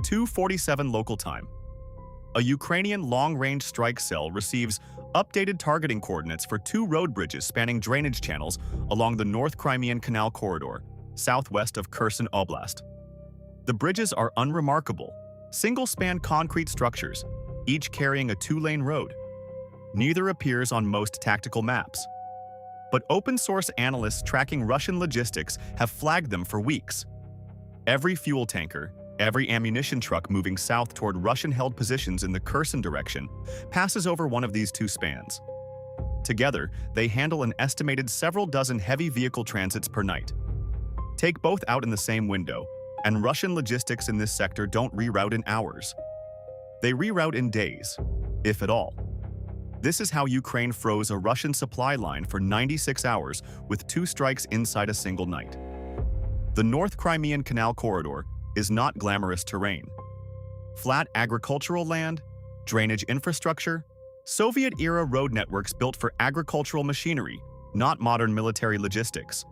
2:47 local time. A Ukrainian long-range strike cell receives updated targeting coordinates for two road bridges spanning drainage channels along the North Crimean Canal corridor, southwest of Kherson Oblast. The bridges are unremarkable, single-span concrete structures, each carrying a two-lane road. Neither appears on most tactical maps. But open-source analysts tracking Russian logistics have flagged them for weeks. Every fuel tanker, every ammunition truck moving south toward Russian-held positions in the Kherson direction passes over one of these two spans. Together, they handle an estimated several dozen heavy vehicle transits per night. Take both out in the same window, and Russian logistics in this sector don't reroute in hours. They reroute in days, if at all. This is how Ukraine froze a Russian supply line for 96 hours with two strikes inside a single night. The North Crimean Canal corridor is not glamorous terrain. Flat agricultural land, drainage infrastructure, Soviet-era road networks built for agricultural machinery, not modern military logistics.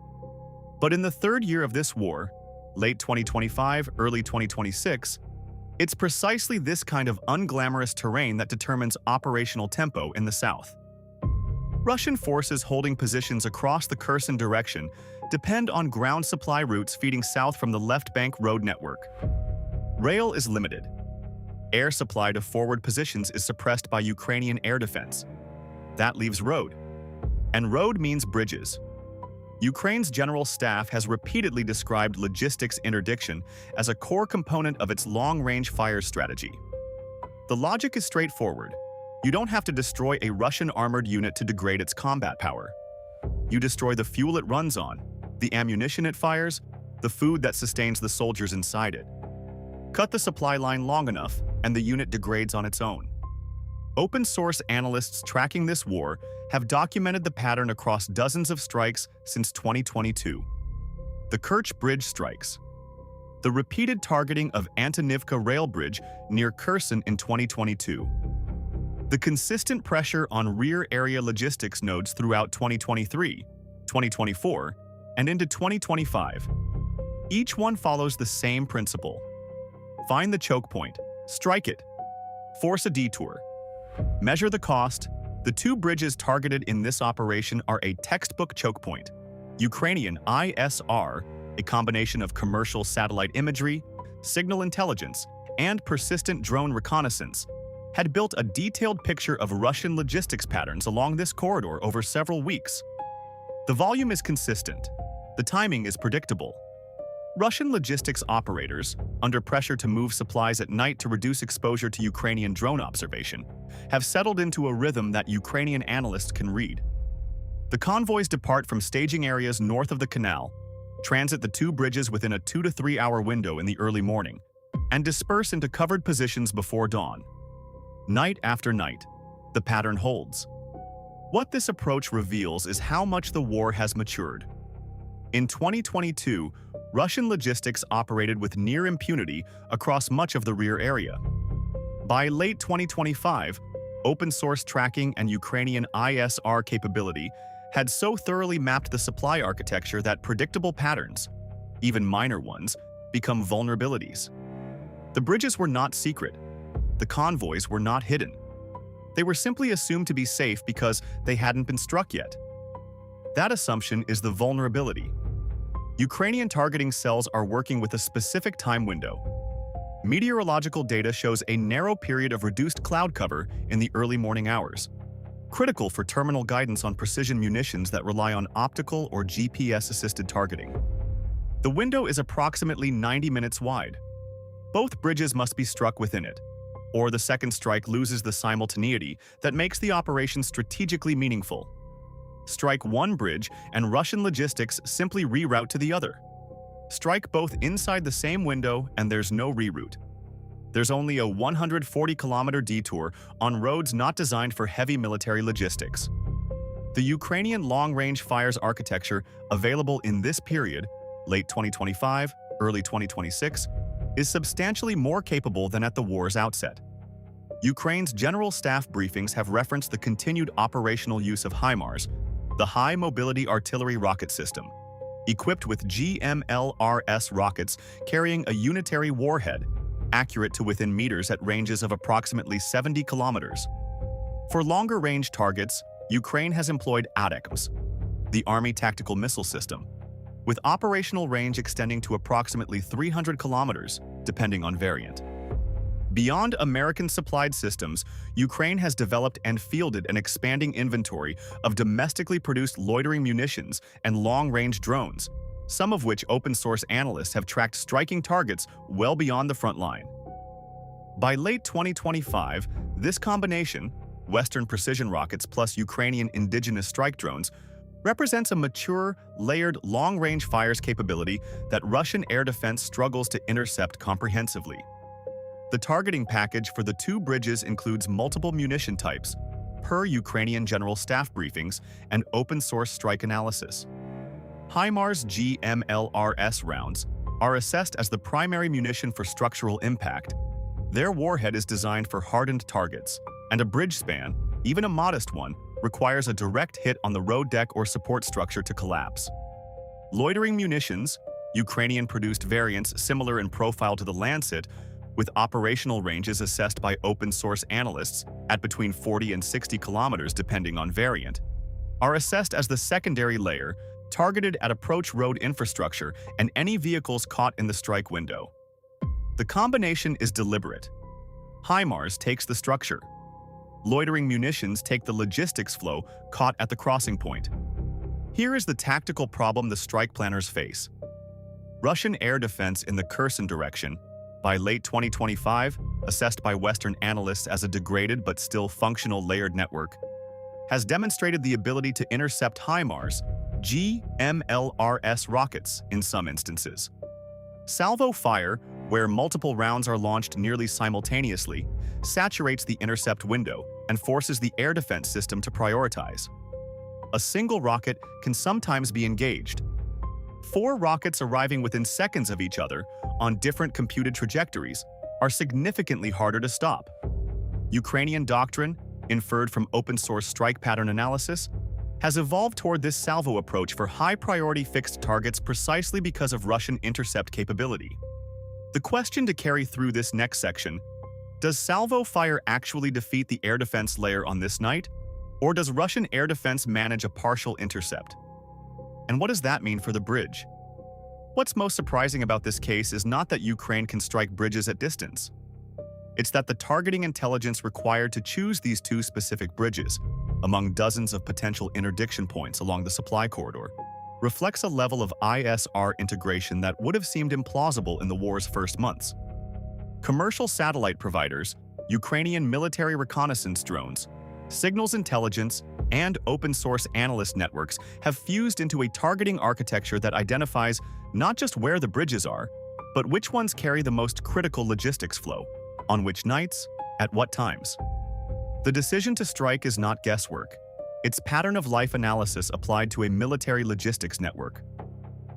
But in the third year of this war, late 2025, early 2026, it's precisely this kind of unglamorous terrain that determines operational tempo in the south. Russian forces holding positions across the Kherson direction depend on ground supply routes feeding south from the left bank road network. Rail is limited. Air supply to forward positions is suppressed by Ukrainian air defense. That leaves road. And road means bridges. Ukraine's general staff has repeatedly described logistics interdiction as a core component of its long-range fire strategy. The logic is straightforward. You don't have to destroy a Russian armored unit to degrade its combat power. You destroy the fuel it runs on, the ammunition it fires, the food that sustains the soldiers inside it. Cut the supply line long enough, and the unit degrades on its own. Open-source analysts tracking this war have documented the pattern across dozens of strikes since 2022. The Kerch Bridge strikes. The repeated targeting of Antonivka rail bridge near Kherson in 2022. The consistent pressure on rear area logistics nodes throughout 2023, 2024, and into 2025. Each one follows the same principle. Find the choke point, strike it, force a detour. Measure the cost. The two bridges targeted in this operation are a textbook choke point. Ukrainian ISR, a combination of commercial satellite imagery, signal intelligence, and persistent drone reconnaissance, had built a detailed picture of Russian logistics patterns along this corridor over several weeks. The volume is consistent. The timing is predictable. Russian logistics operators, under pressure to move supplies at night to reduce exposure to Ukrainian drone observation, have settled into a rhythm that Ukrainian analysts can read. The convoys depart from staging areas north of the canal, transit the two bridges within a 2 to 3 hour window in the early morning, and disperse into covered positions before dawn. Night after night, the pattern holds. What this approach reveals is how much the war has matured. In 2022, Russian logistics operated with near impunity across much of the rear area. By late 2025, open-source tracking and Ukrainian ISR capability had so thoroughly mapped the supply architecture that predictable patterns, even minor ones, become vulnerabilities. The bridges were not secret. The convoys were not hidden. They were simply assumed to be safe because they hadn't been struck yet. That assumption is the vulnerability. Ukrainian targeting cells are working with a specific time window. Meteorological data shows a narrow period of reduced cloud cover in the early morning hours, critical for terminal guidance on precision munitions that rely on optical or GPS-assisted targeting. The window is approximately 90 minutes wide. Both bridges must be struck within it, or the second strike loses the simultaneity that makes the operation strategically meaningful. Strike one bridge and Russian logistics simply reroute to the other. Strike both inside the same window and there's no reroute. There's only a 140-kilometer detour on roads not designed for heavy military logistics. The Ukrainian long-range fires architecture available in this period, late 2025, early 2026, is substantially more capable than at the war's outset. Ukraine's general staff briefings have referenced the continued operational use of HIMARS, the High Mobility Artillery Rocket System, equipped with GMLRS rockets carrying a unitary warhead, accurate to within meters at ranges of approximately 70 kilometers. For longer-range targets, Ukraine has employed ATACMS, the Army Tactical Missile System, with operational range extending to approximately 300 kilometers, depending on variant. Beyond American-supplied systems, Ukraine has developed and fielded an expanding inventory of domestically produced loitering munitions and long-range drones, some of which open-source analysts have tracked striking targets well beyond the front line. By late 2025, this combination, Western precision rockets plus Ukrainian indigenous strike drones, represents a mature, layered, long-range fires capability that Russian air defense struggles to intercept comprehensively. The targeting package for the two bridges includes multiple munition types, per Ukrainian General Staff briefings and open-source strike analysis. HIMARS GMLRS rounds are assessed as the primary munition for structural impact. Their warhead is designed for hardened targets, and a bridge span, even a modest one, requires a direct hit on the road deck or support structure to collapse. Loitering munitions, Ukrainian-produced variants similar in profile to the Lancet, with operational ranges assessed by open-source analysts at between 40 and 60 kilometers depending on variant, are assessed as the secondary layer targeted at approach road infrastructure and any vehicles caught in the strike window. The combination is deliberate. HIMARS takes the structure. Loitering munitions take the logistics flow caught at the crossing point. Here is the tactical problem the strike planners face. Russian air defense in the Kherson direction, by late 2025, assessed by Western analysts as a degraded but still functional layered network, has demonstrated the ability to intercept HIMARS GMLRS rockets in some instances. Salvo fire, where multiple rounds are launched nearly simultaneously, saturates the intercept window and forces the air defense system to prioritize. A single rocket can sometimes be engaged. 4 rockets arriving within seconds of each other on different computed trajectories are significantly harder to stop. Ukrainian doctrine, inferred from open-source strike pattern analysis, has evolved toward this salvo approach for high-priority fixed targets precisely because of Russian intercept capability. The question to carry through this next section: does salvo fire actually defeat the air defense layer on this night, or does Russian air defense manage a partial intercept? And what does that mean for the bridge? What's most surprising about this case is not that Ukraine can strike bridges at distance. It's that the targeting intelligence required to choose these 2 specific bridges, among dozens of potential interdiction points along the supply corridor, reflects a level of ISR integration that would have seemed implausible in the war's first months. Commercial satellite providers, Ukrainian military reconnaissance drones, signals intelligence, and open-source analyst networks have fused into a targeting architecture that identifies not just where the bridges are, but which ones carry the most critical logistics flow, on which nights, at what times. The decision to strike is not guesswork. It's pattern-of-life analysis applied to a military logistics network.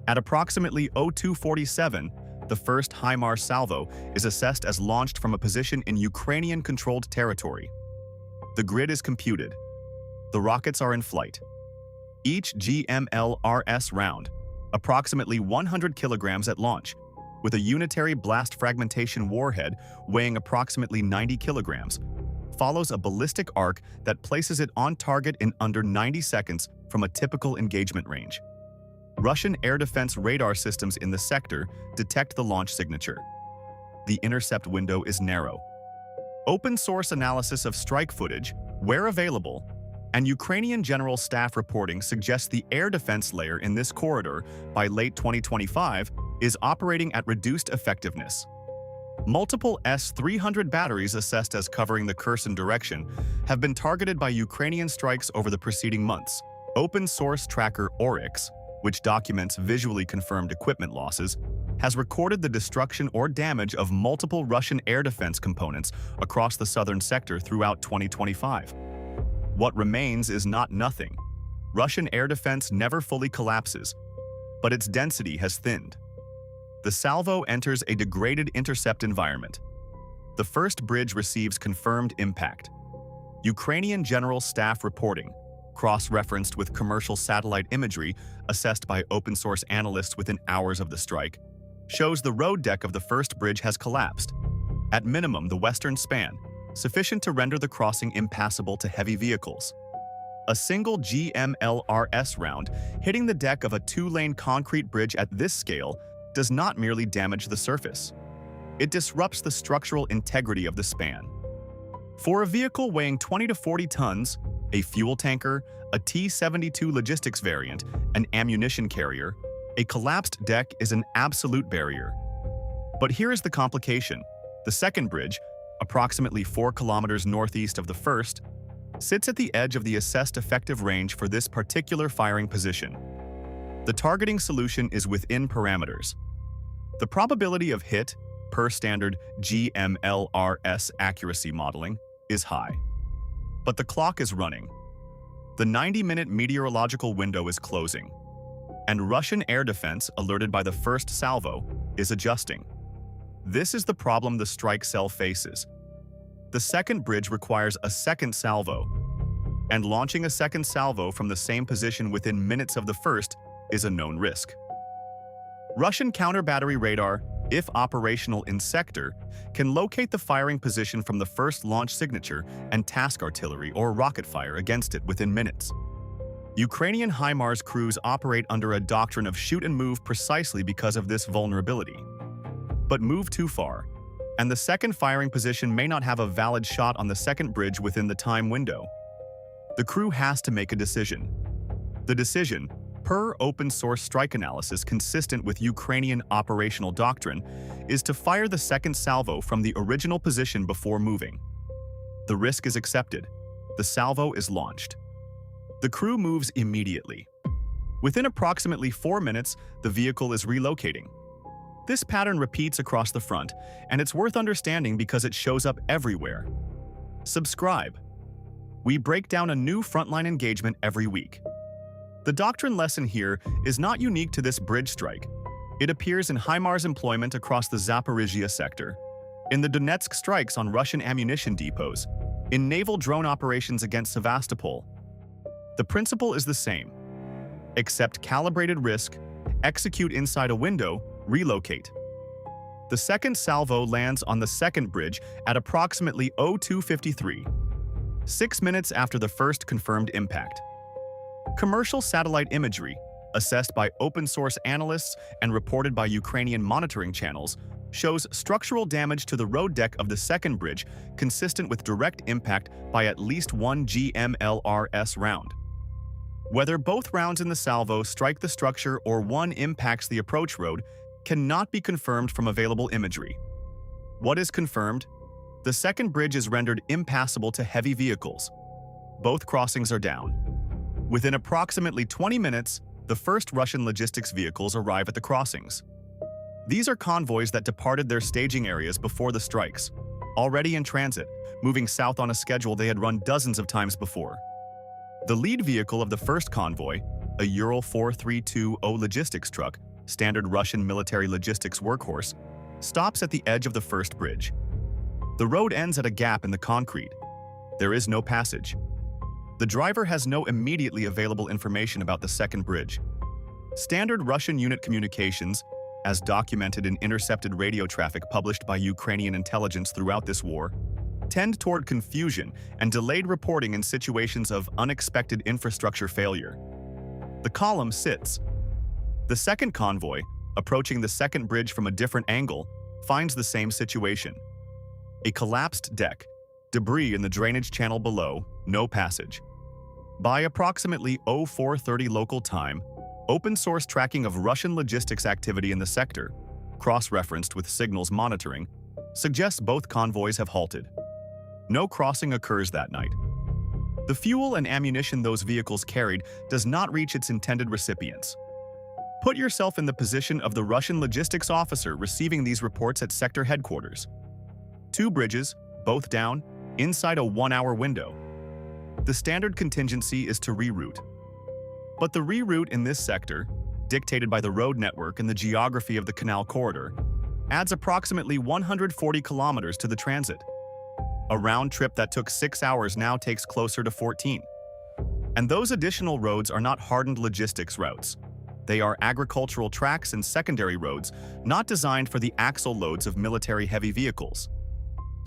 At approximately 0247, the first HIMARS salvo is assessed as launched from a position in Ukrainian-controlled territory. The grid is computed. The rockets are in flight. Each GMLRS round, approximately 100 kilograms at launch, with a unitary blast fragmentation warhead weighing approximately 90 kilograms, follows a ballistic arc that places it on target in under 90 seconds from a typical engagement range. Russian air defense radar systems in the sector detect the launch signature. The intercept window is narrow. Open-source analysis of strike footage, where available, and Ukrainian General Staff reporting suggests the air defense layer in this corridor by late 2025 is operating at reduced effectiveness. Multiple S-300 batteries assessed as covering the Kherson direction have been targeted by Ukrainian strikes over the preceding months. Open-source tracker Oryx, which documents visually confirmed equipment losses, has recorded the destruction or damage of multiple Russian air defense components across the southern sector throughout 2025. What remains is not nothing. Russian air defense never fully collapses, but its density has thinned. The salvo enters a degraded intercept environment. The first bridge receives confirmed impact. Ukrainian General Staff reporting, cross-referenced with commercial satellite imagery assessed by open-source analysts within hours of the strike, shows the road deck of the first bridge has collapsed, At minimum, the western span, sufficient to render the crossing impassable to heavy vehicles. A single GMLRS round hitting the deck of a two-lane concrete bridge at this scale does not merely damage the surface. It disrupts the structural integrity of the span. For a vehicle weighing 20 to 40 tons, a fuel tanker, a T-72 logistics variant, an ammunition carrier, a collapsed deck is an absolute barrier. But here is the complication. The second bridge, approximately 4 kilometers northeast of the first, sits at the edge of the assessed effective range for this particular firing position. The targeting solution is within parameters. The probability of hit, per standard GMLRS accuracy modeling, is high. But the clock is running. The 90-minute meteorological window is closing, and Russian air defense, alerted by the first salvo, is adjusting. This is the problem the strike cell faces. The second bridge requires a second salvo, and launching a second salvo from the same position within minutes of the first is a known risk. Russian counter-battery radar, if operational in sector, can locate the firing position from the first launch signature and task artillery or rocket fire against it within minutes. Ukrainian HIMARS crews operate under a doctrine of shoot and move precisely because of this vulnerability. But move too far, and the second firing position may not have a valid shot on the second bridge within the time window. The crew has to make a decision. The decision, per open-source strike analysis consistent with Ukrainian operational doctrine, is to fire the second salvo from the original position before moving. The risk is accepted. The salvo is launched. The crew moves immediately. Within approximately 4 minutes, the vehicle is relocating. This pattern repeats across the front, and it's worth understanding because it shows up everywhere. Subscribe. We break down a new frontline engagement every week. The doctrine lesson here is not unique to this bridge strike. It appears in HIMARS employment across the Zaporizhia sector, in the Donetsk strikes on Russian ammunition depots, in naval drone operations against Sevastopol. The principle is the same. Accept calibrated risk, execute inside a window, relocate. The second salvo lands on the second bridge at approximately 02:53, 6 minutes after the first confirmed impact. Commercial satellite imagery, assessed by open-source analysts and reported by Ukrainian monitoring channels, shows structural damage to the road deck of the second bridge consistent with direct impact by at least one GMLRS round. Whether both rounds in the salvo strike the structure or one impacts the approach road cannot be confirmed from available imagery. What is confirmed? The second bridge is rendered impassable to heavy vehicles. Both crossings are down. Within approximately 20 minutes, the first Russian logistics vehicles arrive at the crossings. These are convoys that departed their staging areas before the strikes, already in transit, moving south on a schedule they had run dozens of times before. The lead vehicle of the first convoy, a Ural 4320 logistics truck, standard Russian military logistics workhorse, stops at the edge of the first bridge. The road ends at a gap in the concrete. There is no passage. The driver has no immediately available information about the second bridge. Standard Russian unit communications, as documented in intercepted radio traffic published by Ukrainian intelligence throughout this war, tend toward confusion and delayed reporting in situations of unexpected infrastructure failure. The column sits. The second convoy, approaching the second bridge from a different angle, finds the same situation. A collapsed deck, debris in the drainage channel below, no passage. By approximately 0430 local time, open-source tracking of Russian logistics activity in the sector, cross-referenced with signals monitoring, suggests both convoys have halted. No crossing occurs that night. The fuel and ammunition those vehicles carried does not reach its intended recipients. Put yourself in the position of the Russian logistics officer receiving these reports at sector headquarters. 2 bridges, both down, inside a 1-hour window. The standard contingency is to reroute. But the reroute in this sector, dictated by the road network and the geography of the canal corridor, adds approximately 140 kilometers to the transit. A round trip that took 6 hours now takes closer to 14. And those additional roads are not hardened logistics routes. They are agricultural tracks and secondary roads not designed for the axle loads of military heavy vehicles.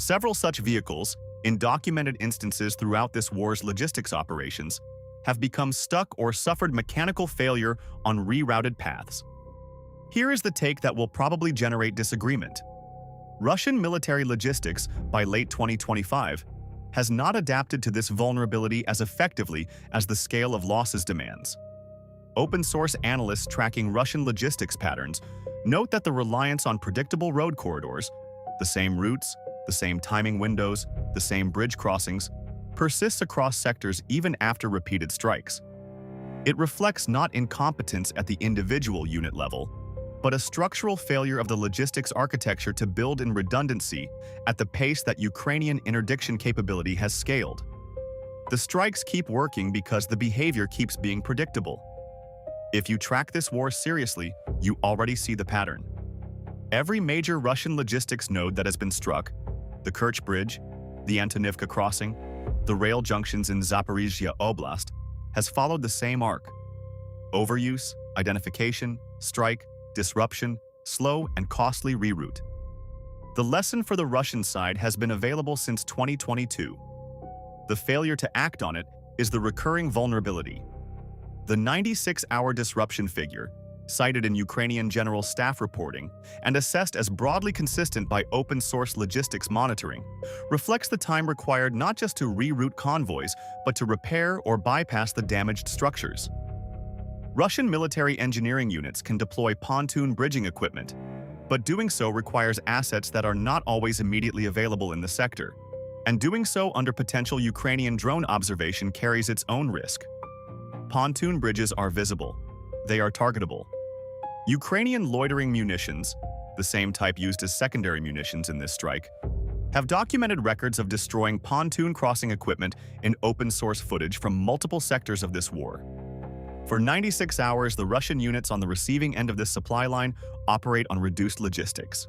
Several such vehicles, in documented instances throughout this war's logistics operations, have become stuck or suffered mechanical failure on rerouted paths. Here is the take that will probably generate disagreement. Russian military logistics, by late 2025, has not adapted to this vulnerability as effectively as the scale of losses demands. Open-source analysts tracking Russian logistics patterns note that the reliance on predictable road corridors, the same routes, the same timing windows, the same bridge crossings, persists across sectors even after repeated strikes. It reflects not incompetence at the individual unit level, but a structural failure of the logistics architecture to build in redundancy at the pace that Ukrainian interdiction capability has scaled. The strikes keep working because the behavior keeps being predictable. If you track this war seriously, you already see the pattern. Every major Russian logistics node that has been struck, the Kerch Bridge, the Antonivka crossing, the rail junctions in Zaporizhzhia Oblast, has followed the same arc. Overuse, identification, strike, disruption, slow and costly reroute. The lesson for the Russian side has been available since 2022. The failure to act on it is the recurring vulnerability. The 96-hour disruption figure, cited in Ukrainian General Staff reporting and assessed as broadly consistent by open-source logistics monitoring, reflects the time required not just to reroute convoys, but to repair or bypass the damaged structures. Russian military engineering units can deploy pontoon bridging equipment, but doing so requires assets that are not always immediately available in the sector, and doing so under potential Ukrainian drone observation carries its own risk. Pontoon bridges are visible. They are targetable. Ukrainian loitering munitions, the same type used as secondary munitions in this strike, have documented records of destroying pontoon crossing equipment in open-source footage from multiple sectors of this war. For 96 hours, the Russian units on the receiving end of this supply line operate on reduced logistics.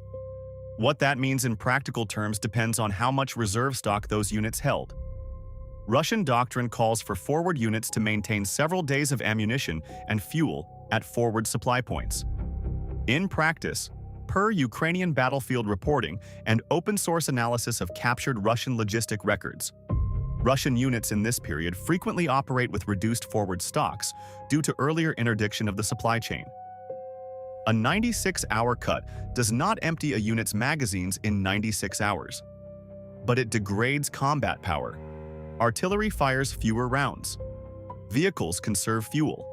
What that means in practical terms depends on how much reserve stock those units held. Russian doctrine calls for forward units to maintain several days of ammunition and fuel at forward supply points. In practice, per Ukrainian battlefield reporting and open-source analysis of captured Russian logistic records, Russian units in this period frequently operate with reduced forward stocks due to earlier interdiction of the supply chain. A 96-hour cut does not empty a unit's magazines in 96 hours, but it degrades combat power. Artillery fires fewer rounds. Vehicles conserve fuel.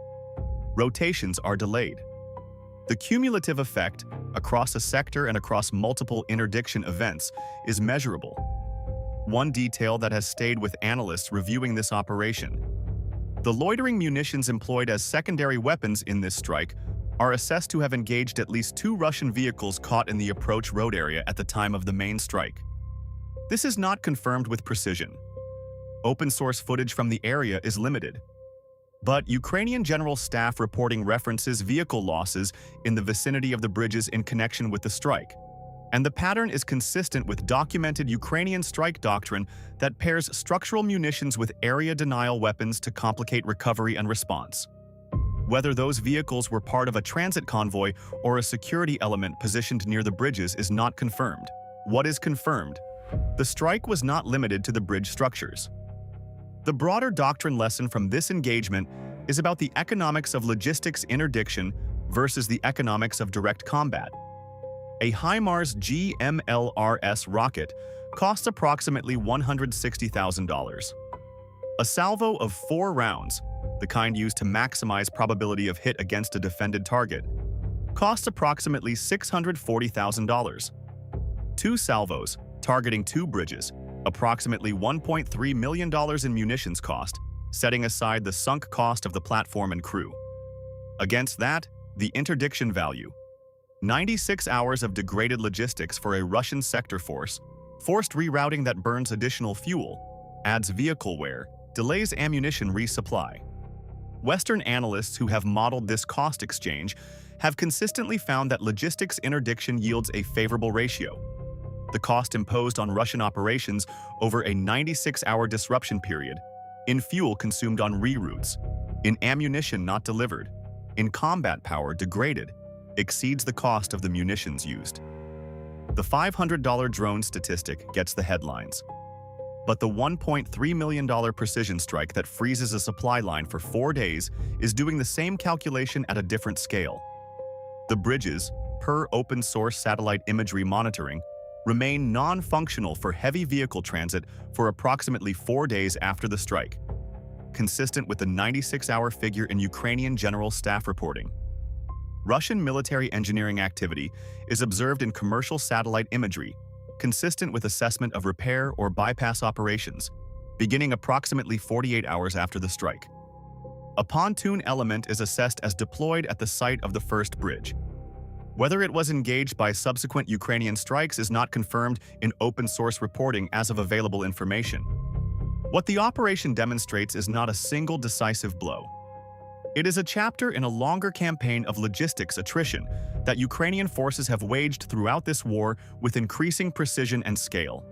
Rotations are delayed. The cumulative effect across a sector and across multiple interdiction events is measurable. One detail that has stayed with analysts reviewing this operation: the loitering munitions employed as secondary weapons in this strike are assessed to have engaged at least 2 Russian vehicles caught in the approach road area at the time of the main strike. This is not confirmed with precision. Open-source footage from the area is limited, but Ukrainian General Staff reporting references vehicle losses in the vicinity of the bridges in connection with the strike, and the pattern is consistent with documented Ukrainian strike doctrine that pairs structural munitions with area denial weapons to complicate recovery and response. Whether those vehicles were part of a transit convoy or a security element positioned near the bridges is not confirmed. What is confirmed? The strike was not limited to the bridge structures. The broader doctrine lesson from this engagement is about the economics of logistics interdiction versus the economics of direct combat. A HIMARS GMLRS rocket costs approximately $160,000. A salvo of 4 rounds, the kind used to maximize probability of hit against a defended target, costs approximately $640,000. 2 salvos, targeting 2 bridges, approximately $1.3 million in munitions cost, setting aside the sunk cost of the platform and crew. Against that, the interdiction value: 96 hours of degraded logistics for a Russian sector force, forced rerouting that burns additional fuel, adds vehicle wear, delays ammunition resupply. Western analysts who have modeled this cost exchange have consistently found that logistics interdiction yields a favorable ratio. The cost imposed on Russian operations over a 96-hour disruption period, in fuel consumed on reroutes, in ammunition not delivered, in combat power degraded, exceeds the cost of the munitions used. The $500 drone statistic gets the headlines. But the $1.3 million precision strike that freezes a supply line for 4 days is doing the same calculation at a different scale. The bridges, per open-source satellite imagery monitoring, remain non-functional for heavy vehicle transit for approximately 4 days after the strike, consistent with the 96-hour figure in Ukrainian General Staff reporting. Russian military engineering activity is observed in commercial satellite imagery, consistent with assessment of repair or bypass operations, beginning approximately 48 hours after the strike. A pontoon element is assessed as deployed at the site of the first bridge. Whether it was engaged by subsequent Ukrainian strikes is not confirmed in open-source reporting as of available information. What the operation demonstrates is not a single decisive blow. It is a chapter in a longer campaign of logistics attrition that Ukrainian forces have waged throughout this war with increasing precision and scale.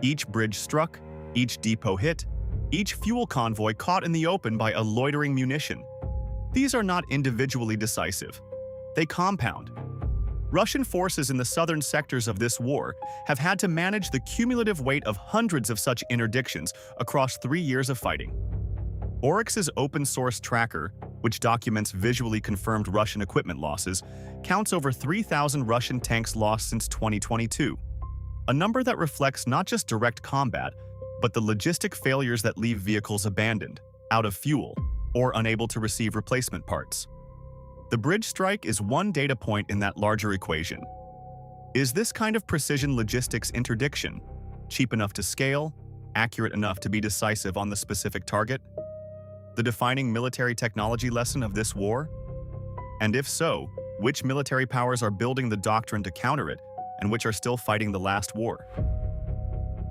Each bridge struck, each depot hit, each fuel convoy caught in the open by a loitering munition. These are not individually decisive. They compound. Russian forces in the southern sectors of this war have had to manage the cumulative weight of hundreds of such interdictions across 3 years of fighting. Oryx's open-source tracker, which documents visually confirmed Russian equipment losses, counts over 3,000 Russian tanks lost since 2022, a number that reflects not just direct combat, but the logistic failures that leave vehicles abandoned, out of fuel, or unable to receive replacement parts. The bridge strike is one data point in that larger equation. Is this kind of precision logistics interdiction cheap enough to scale, accurate enough to be decisive on the specific target? The defining military technology lesson of this war? And if so, which military powers are building the doctrine to counter it, and which are still fighting the last war?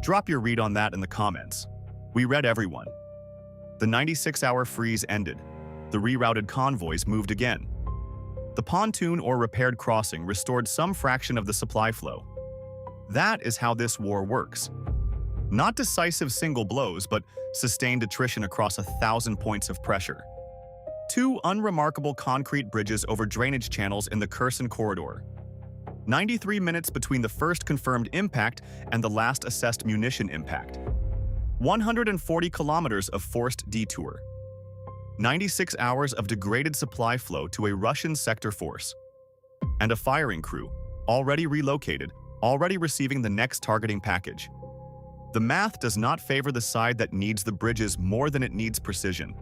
Drop your read on that in the comments. We read everyone. The 96-hour freeze ended. The rerouted convoys moved again. The pontoon or repaired crossing restored some fraction of the supply flow. That is how this war works. Not decisive single blows, but sustained attrition across 1,000 points of pressure. 2 unremarkable concrete bridges over drainage channels in the Kherson corridor. 93 minutes between the first confirmed impact and the last assessed munition impact. 140 kilometers of forced detour. 96 hours of degraded supply flow to a Russian sector force. And a firing crew, already relocated, already receiving the next targeting package. The math does not favor the side that needs the bridges more than it needs precision.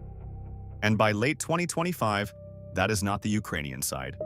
And by late 2025, that is not the Ukrainian side.